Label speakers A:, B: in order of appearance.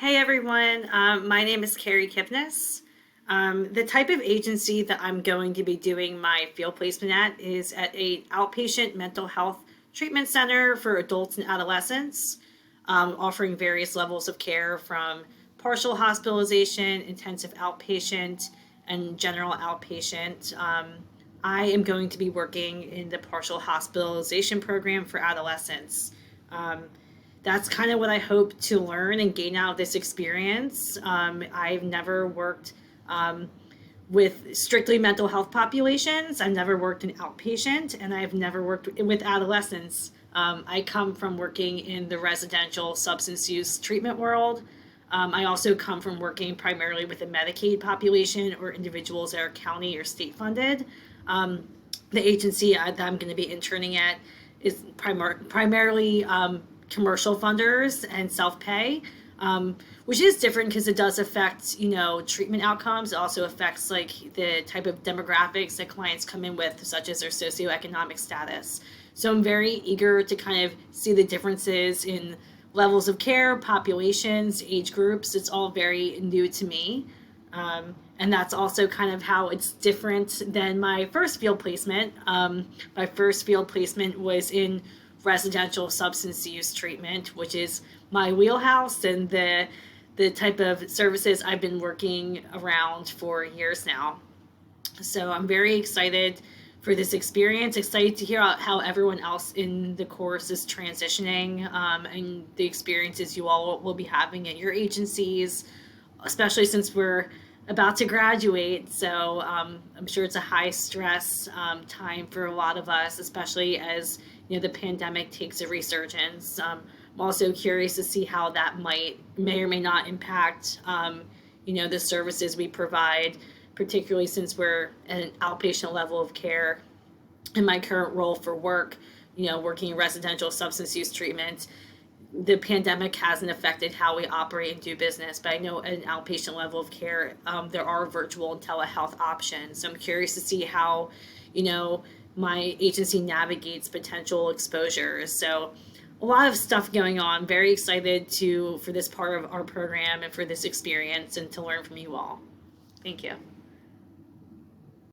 A: Hey everyone, my name is Carrie Kipnis. The type of agency that I'm going to be doing my field placement at is at a outpatient mental health treatment center for adults and adolescents, offering various levels of care from partial hospitalization, intensive outpatient, and general outpatient. I am going to be working in the partial hospitalization program for adolescents. Um, that's kind of what I hope to learn and gain out of this experience. I've never worked with strictly mental health populations. I've never worked in outpatient, and I've never worked with adolescents. I come from working in the residential substance use treatment world. I also come from working primarily with the Medicaid population or individuals that are county or state funded. The agency that I'm going to be interning at is primarily commercial funders and self-pay, which is different because it does affect, treatment outcomes. It also affects like the type of demographics that clients come in with, such as their socioeconomic status. So I'm very eager to kind of see the differences in levels of care, populations, age groups. It's all very new to me. And that's also kind of how it's different than my first field placement. My first field placement was in residential substance use treatment, which is my wheelhouse and the type of services I've been working around for years now. So I'm very excited for this experience, excited to hear how everyone else in the course is transitioning, and the experiences you all will be having at your agencies, especially since we're about to graduate. So I'm sure it's a high stress time for a lot of us, especially as the pandemic takes a resurgence. I'm also curious to see how that may or may not impact the services we provide, particularly since we're at an outpatient level of care. In my current role for work, working in residential substance use treatment, the pandemic hasn't affected how we operate and do business, but I know at an outpatient level of care, there are virtual and telehealth options. So I'm curious to see how, my agency navigates potential exposures. So a lot of stuff going on. Very excited for this part of our program and for this experience and to learn from you all. Thank you.